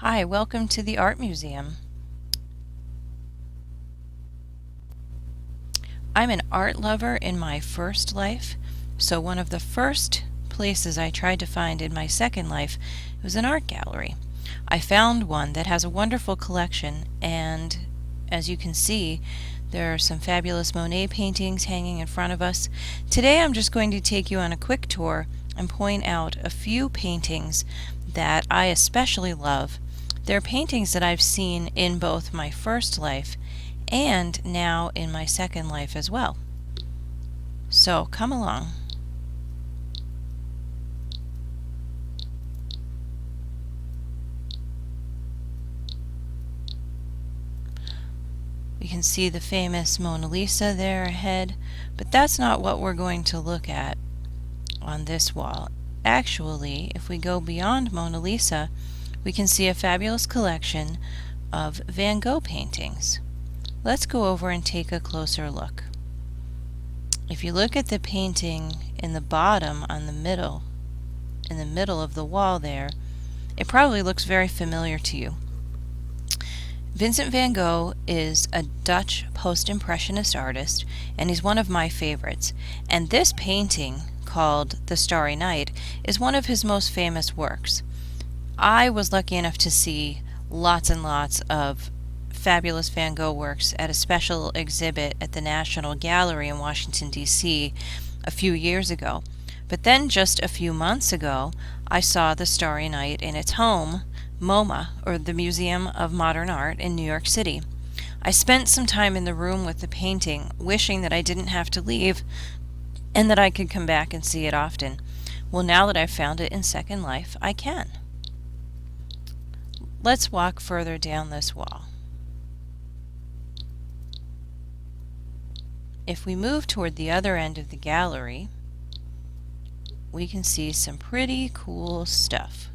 Hi, welcome to the Art Museum. I'm an art lover in my first life, so one of the first places I tried to find in my second life was an art gallery. I found one that has a wonderful collection, and as you can see, there are some fabulous Monet paintings hanging in front of us. Today I'm just going to take you on a quick tour and point out a few paintings that I especially love. They're paintings that I've seen in both my first life and now in my second life as well. So come along. We can see the famous Mona Lisa there ahead, but that's not what we're going to look at on this wall. Actually, if we go beyond Mona Lisa, we can see a fabulous collection of Van Gogh paintings. Let's go over and take a closer look. If you look at the painting in the bottom in the middle of the wall there, it probably looks very familiar to you. Vincent van Gogh is a Dutch post-impressionist artist, and he's one of my favorites. And this painting, called The Starry Night, is one of his most famous works. I was lucky enough to see lots and lots of fabulous Van Gogh works at a special exhibit at the National Gallery in Washington, D.C. a few years ago. But then just a few months ago, I saw The Starry Night in its home, MoMA, or the Museum of Modern Art in New York City. I spent some time in the room with the painting, wishing that I didn't have to leave and that I could come back and see it often. Well, now that I've found it in Second Life, I can. Let's walk further down this wall. If we move toward the other end of the gallery, we can see some pretty cool stuff.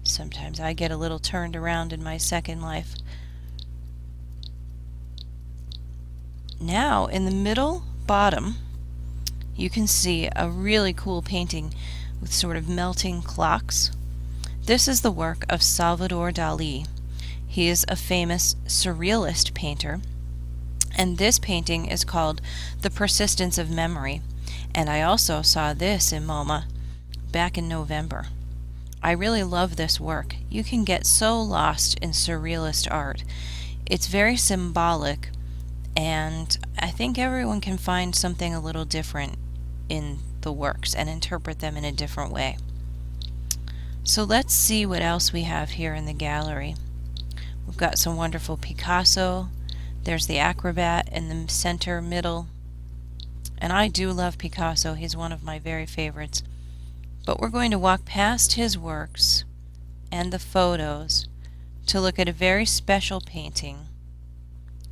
Sometimes I get a little turned around in my second life. Now, in the middle bottom, you can see a really cool painting with sort of melting clocks. This is the work of Salvador Dali. He is a famous surrealist painter, and this painting is called The Persistence of Memory. And I also saw this in MoMA back in November. I really love this work. You can get so lost in surrealist art. It's very symbolic, and I think everyone can find something a little different in the works and interpret them in a different way. So let's see what else we have here in the gallery. We've got some wonderful Picasso. There's the acrobat in the center middle. And I do love Picasso. He's one of my very favorites. But we're going to walk past his works and the photos to look at a very special painting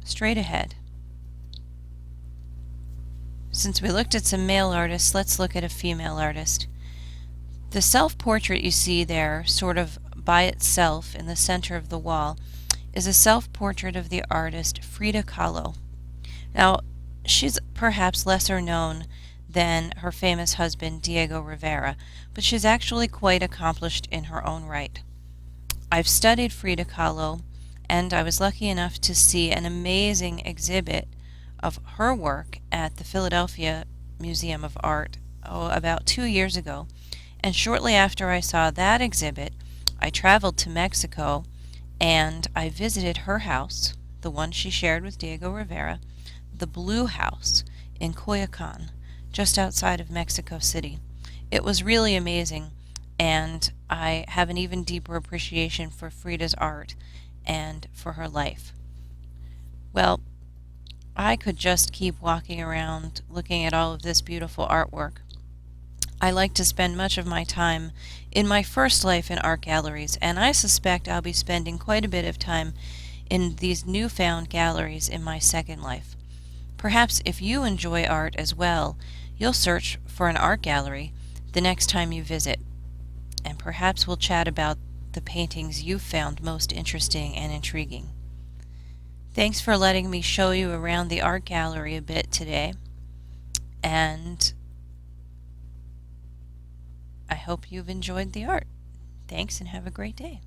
straight ahead. Since we looked at some male artists, let's look at a female artist. The self-portrait you see there, sort of by itself in the center of the wall, is a self-portrait of the artist Frida Kahlo. Now, she's perhaps lesser known than her famous husband Diego Rivera, but she's actually quite accomplished in her own right. I've studied Frida Kahlo, and I was lucky enough to see an amazing exhibit of her work at the Philadelphia Museum of Art about 2 years ago. And shortly after I saw that exhibit, I traveled to Mexico and I visited her house, the one she shared with Diego Rivera, the Blue House in Coyoacan, just outside of Mexico City. It was really amazing, and I have an even deeper appreciation for Frida's art and for her life. Well, I could just keep walking around looking at all of this beautiful artwork. I like to spend much of my time in my first life in art galleries, and I suspect I'll be spending quite a bit of time in these newfound galleries in my second life. Perhaps if you enjoy art as well, you'll search for an art gallery the next time you visit, and perhaps we'll chat about the paintings you've found most interesting and intriguing. Thanks for letting me show you around the art gallery a bit today, and I hope you've enjoyed the art. Thanks and have a great day.